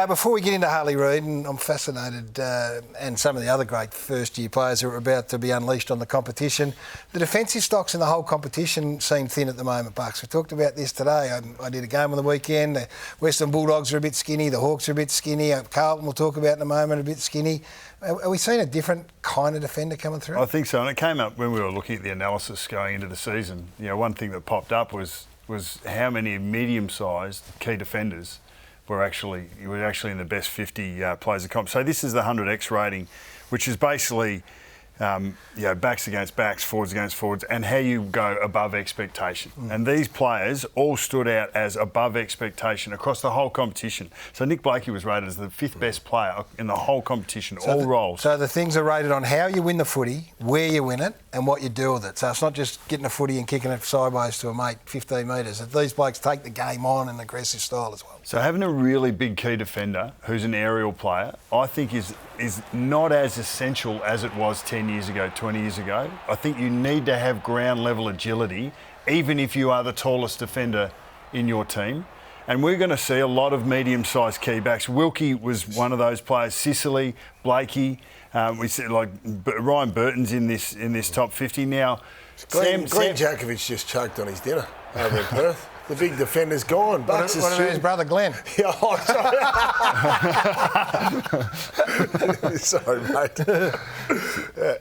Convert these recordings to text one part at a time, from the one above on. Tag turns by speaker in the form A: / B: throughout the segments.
A: Before we get into Harley Reid, and I'm fascinated, and some of the other great first-year players who are about to be unleashed on the competition, the defensive stocks in the whole competition seem thin at the moment, Bucks. We talked about this today. I did a game on the weekend. The Western Bulldogs are a bit skinny. The Hawks are a bit skinny. Carlton, we'll talk about in a moment, a bit skinny. Are we seeing a different kind of defender coming through?
B: I think so, and it came up when we were looking at the analysis going into the season. You know, one thing that popped up was how many medium-sized key defenders were actually in the best 50 players of comp. So this is the 100x rating, which is basically backs against backs, forwards against forwards, and how you go above expectation. And these players all stood out as above expectation across the whole competition. So Nick Blakey was rated as the 5th best player in the whole competition, all roles.
A: So the things are rated on how you win the footy, where you win it, and what you do with it. So it's not just getting a footy and kicking it sideways to a mate 15 metres. These blokes take the game on an aggressive style as well.
B: So having a really big key defender who's an aerial player, I think is not as essential as it was 10 years ago, 20 years ago. I think you need to have ground level agility, even if you are the tallest defender in your team. And we're going to see a lot of medium-sized key backs. Wilkie was one of those players. Sicily, Blakey. We see like Ryan Burton's in this top 50 now.
C: Glenn Jakovic just choked on his dinner over in Perth. The big defender's gone.
A: What about his brother Glenn?
C: Yeah, sorry. Sorry, mate.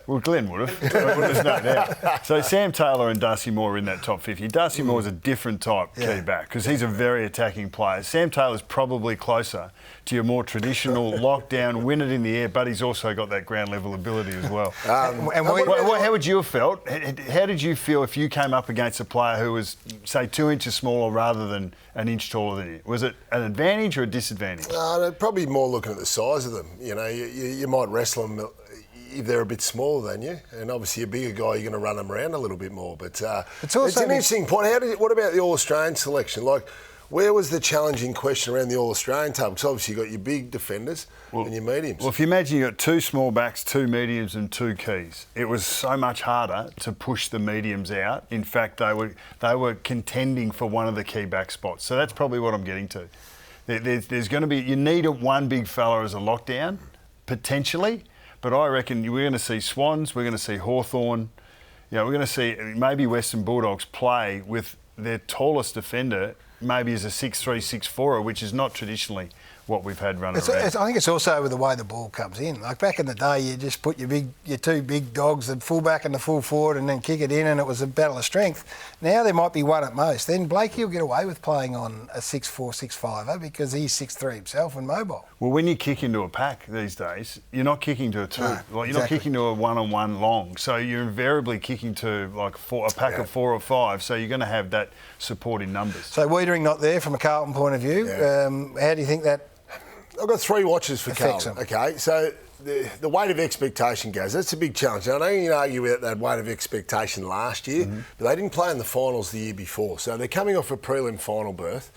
B: Well, Glenn would have. There's no doubt. So Sam Taylor and Darcy Moore are in that top 50. Darcy Moore's a different type key back because he's a very attacking player. Sam Taylor's probably closer to your more traditional lockdown, win it in the air, but he's also got that ground level ability as well. How would you have felt? How did you feel if you came up against a player who was, say, 2 inches smaller rather than an inch taller than you? Was it an advantage or a disadvantage?
C: Probably more looking at the size of them. You know, you might wrestle them if they're a bit smaller than you, and obviously a bigger guy, you're going to run them around a little bit more. But it's an interesting point. What about the All-Australian selection? Like, where was the challenging question around the All-Australian table? Because obviously you've got your big defenders and your mediums.
B: Well, if you imagine you've got 2 small backs, 2 mediums and 2 keys, it was so much harder to push the mediums out. In fact, they were contending for one of the key back spots. So that's probably what I'm getting to. There's going to be... You need one big fella as a lockdown, potentially, but I reckon we're going to see Swans, we're going to see Hawthorn, we're going to see maybe Western Bulldogs play with their tallest defender maybe as a 6'3", 6'4", which is not traditionally what we've had running around.
A: I think it's also with the way the ball comes in. Like back in the day, you just put your 2 big dogs, the full-back and the full forward, and then kick it in, and it was a battle of strength. Now there might be one at most. Then Blakey will get away with playing on a 6'4", 6'5", because he's 6'3" himself and mobile.
B: Well, when you kick into a pack these days, you're not kicking to a 2. You're not kicking to a 1-on-1 long. So you're invariably kicking to like a pack of 4 or 5. So you're going to have that support in numbers.
A: So Wiedering not there from a Carlton point of view.
C: Yeah.
A: How do you think that?
C: I've got 3 watches for Carlton. Okay, so the weight of expectation goes. That's a big challenge. Now, I know you can argue about that weight of expectation last year, but they didn't play in the finals the year before. So they're coming off a prelim final berth.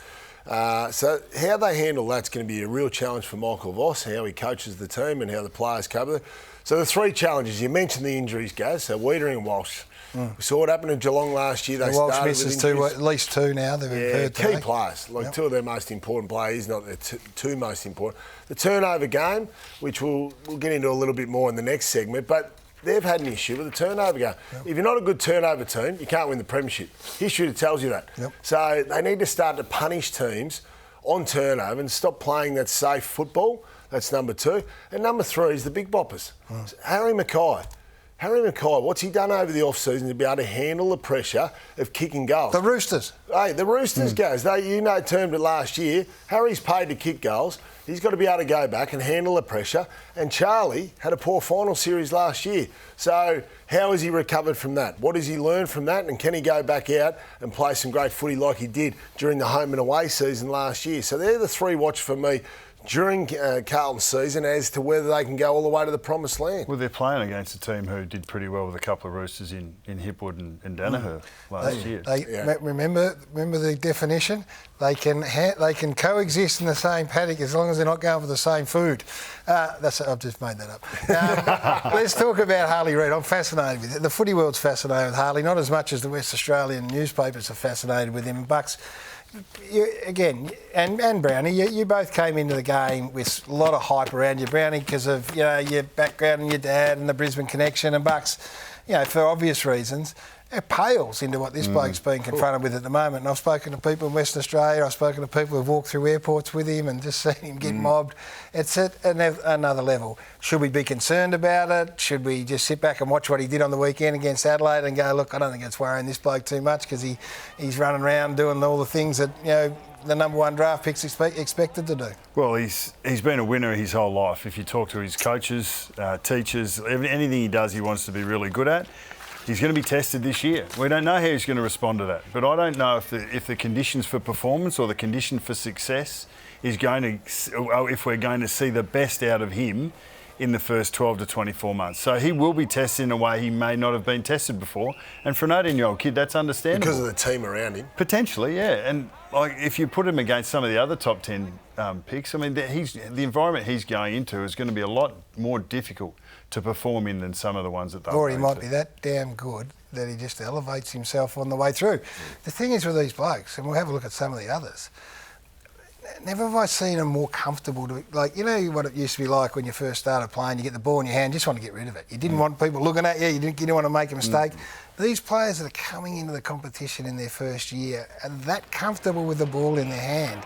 C: So how they handle that's going to be a real challenge for Michael Voss, how he coaches the team and how the players cover it. So the 3 challenges, you mentioned the injuries, Gaz, so Wiedering and Walsh. We saw what happened in Geelong last year. They
A: Walsh misses at least 2 now. They've
C: key players, 2 of their most important players, not their 2 most important. The turnover game, which we'll get into a little bit more in the next segment, but they've had an issue with the turnover game. Yep. If you're not a good turnover team, you can't win the premiership. History tells you that. Yep. So they need to start to punish teams on turnover and stop playing that safe football. That's number 2. And number 3 is the big boppers. Harry Mackay, what's he done over the off-season to be able to handle the pressure of kicking goals?
A: The Roosters.
C: Hey, the Roosters goes. Termed it last year. Harry's paid to kick goals. He's got to be able to go back and handle the pressure. And Charlie had a poor final series last year. So how has he recovered from that? What has he learned from that? And can he go back out and play some great footy like he did during the home and away season last year? So they're the 3 watch for me during Carlton's season as to whether they can go all the way to the promised land.
B: Well, they're playing against a team who did pretty well with a couple of Roosters in Hipwood and Danaher last year.
A: Remember the definition? They can coexist in the same paddock as long as they're not going for the same food. I've just made that up. Let's talk about Harley Reid. I'm fascinated with it. The footy world's fascinated with Harley, not as much as the West Australian newspapers are fascinated with him. Bucks, And Brownie, you both came into the game with a lot of hype around you, Brownie, because of your background and your dad and the Brisbane connection, and Bucks, for obvious reasons. It pales into what this bloke's being confronted with at the moment. And I've spoken to people in Western Australia, I've spoken to people who've walked through airports with him and just seen him get mobbed. It's at another level. Should we be concerned about it? Should we just sit back and watch what he did on the weekend against Adelaide and go, look, I don't think it's worrying this bloke too much because he's running around doing all the things that, the number one draft picks expected to do?
B: Well, he's been a winner his whole life. If you talk to his coaches, teachers, anything he does he wants to be really good at. He's going to be tested this year. We don't know how he's going to respond to that. But I don't know if the conditions for performance or the condition for success is if we're going to see the best out of him in the first 12 to 24 months. So he will be tested in a way he may not have been tested before. And for an 18-year-old kid, that's understandable.
C: Because of the team around him.
B: Potentially, yeah. And if you put him against some of the other top 10 picks, the environment he's going into is going to be a lot more difficult to perform in than some of the ones that they've
A: Or he might be that damn good that he just elevates himself on the way through. The thing is with these blokes, and we'll have a look at some of the others, never have I seen them more comfortable to, what it used to be like when you first started playing, you get the ball in your hand, you just want to get rid of it. You didn't want people looking at you, you didn't want to make a mistake. These players that are coming into the competition in their first year are that comfortable with the ball in their hand.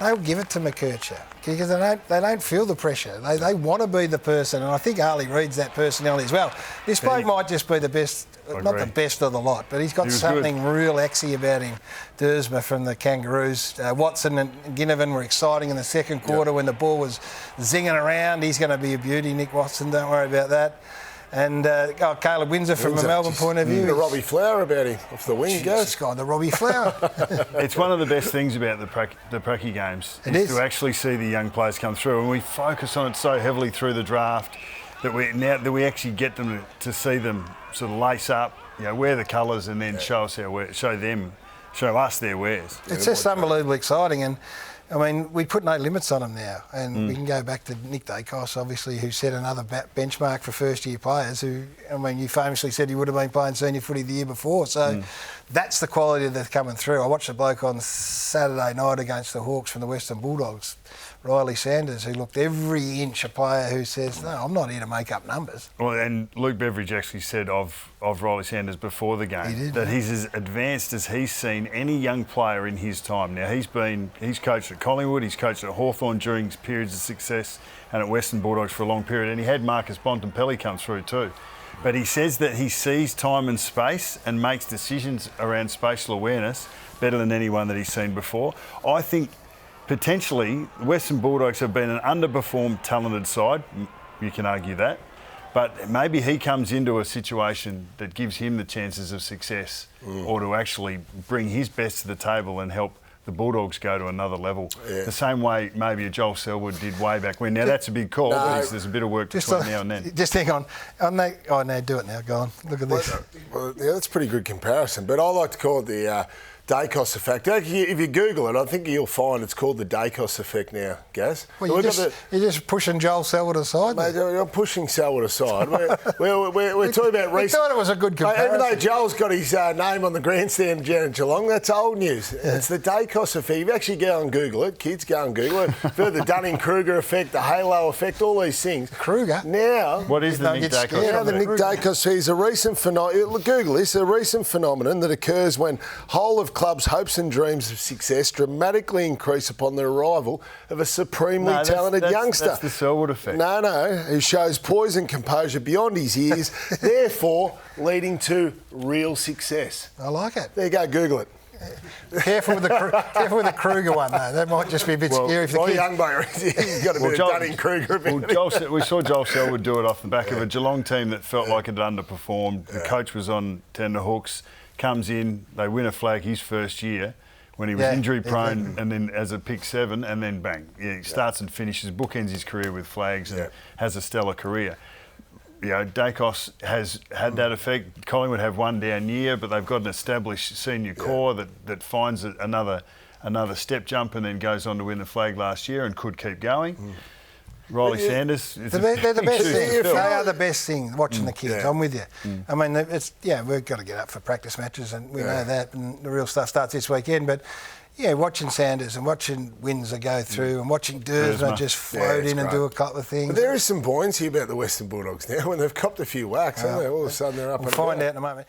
A: They'll give it to McKercher because they don't feel the pressure. They want to be the person, and I think Harley Reid's that personality as well. This bloke might just be the best, not the best of the lot, but he's got something real exy about him. Dersma from the Kangaroos, Watson and Ginnivan were exciting in the second quarter when the ball was zinging around. He's going to be a beauty, Nick Watson, don't worry about that. And Caleb Windsor from a Melbourne point of view.
C: The Robbie Flower about him off the wing.
A: This guy, the Robbie Flower.
B: It's one of the best things about the Pracky games is to actually see the young players come through, and we focus on it so heavily through the draft that we actually get them to see them sort of lace up, wear the colours, and then show us show us their wares.
A: It's just unbelievably exciting, and we put no limits on them now, and we can go back to Nick Dacos, obviously, who set another benchmark for first-year players who, you famously said he would have been playing senior footy the year before, so that's the quality that's coming through. I watched a bloke on Saturday night against the Hawks from the Western Bulldogs, Riley Sanders, who looked every inch a player who says, no, I'm not here to make up numbers.
B: Well, and Luke Beveridge actually said of Riley Sanders before the game that he's as advanced as he's seen any young player in his time. Now, he's coached at Collingwood, he's coached at Hawthorn during periods of success and at Western Bulldogs for a long period, and he had Marcus Bontempelli come through too. But he says that he sees time and space and makes decisions around spatial awareness better than anyone that he's seen before. I think potentially, Western Bulldogs have been an underperformed, talented side. You can argue that. But maybe he comes into a situation that gives him the chances of success or to actually bring his best to the table and help the Bulldogs go to another level. The same way maybe a Joel Selwood did way back when. Now, that's a big call, but there's a bit of work between now and then.
A: Just hang on. No, do it now. Go on. Look at this.
C: Well, that's a pretty good comparison, but I like to call it the Dacos effect. If you Google it, I think you'll find it's called the Dacos effect now, Gaz.
A: Well, you're just pushing Joel Selwood aside?
C: Mate, I'm pushing Selwood aside. We're talking about recent...
A: We thought it was a good comparison.
C: Even though Joel's got his name on the grandstand down in Geelong, that's old news. It's the Dacos effect. If you actually go and Google it, kids, go and Google it. For the Dunning-Kruger effect, the halo effect, all these things.
A: Kruger?
C: Now...
B: What is the Nick Dacos effect?
C: Now, the Nick Dacos, he's a recent phenomenon... Google this, a recent phenomenon that occurs when whole of clubs' hopes and dreams of success dramatically increase upon the arrival of a supremely talented youngster.
B: That's the Selwood effect.
C: No, who shows poise and composure beyond his years, therefore leading to real success.
A: I like it.
C: There you go, Google it.
A: Careful with the Kruger one, though. That might just be a bit scary for the kids.
C: Young bloke, he's got a bit of Dunning-Kruger.
B: We saw Joel Selwood do it off the back of a Geelong team that felt like it had underperformed. The coach was on tender hooks. Comes in, they win a flag his first year when he was injury prone and then as a pick 7 and then bang. He starts and finishes, bookends his career with flags and has a stellar career. Dacos has had that effect. Collingwood have one down year, but they've got an established senior core that finds another step jump and then goes on to win the flag last year and could keep going. Riley Sanders.
A: They're the best thing. They are the best thing, watching the kids. I'm with you. We've got to get up for practice matches and we know that, and the real stuff starts this weekend. But, Yeah, watching Sanders and watching Windsor go through and watching Dersma just float in and do a couple of things.
C: But there is some buoyancy about the Western Bulldogs now when they've copped a few whacks, haven't they? All of a sudden they're up and
A: We'll find
C: about.
A: out in a moment.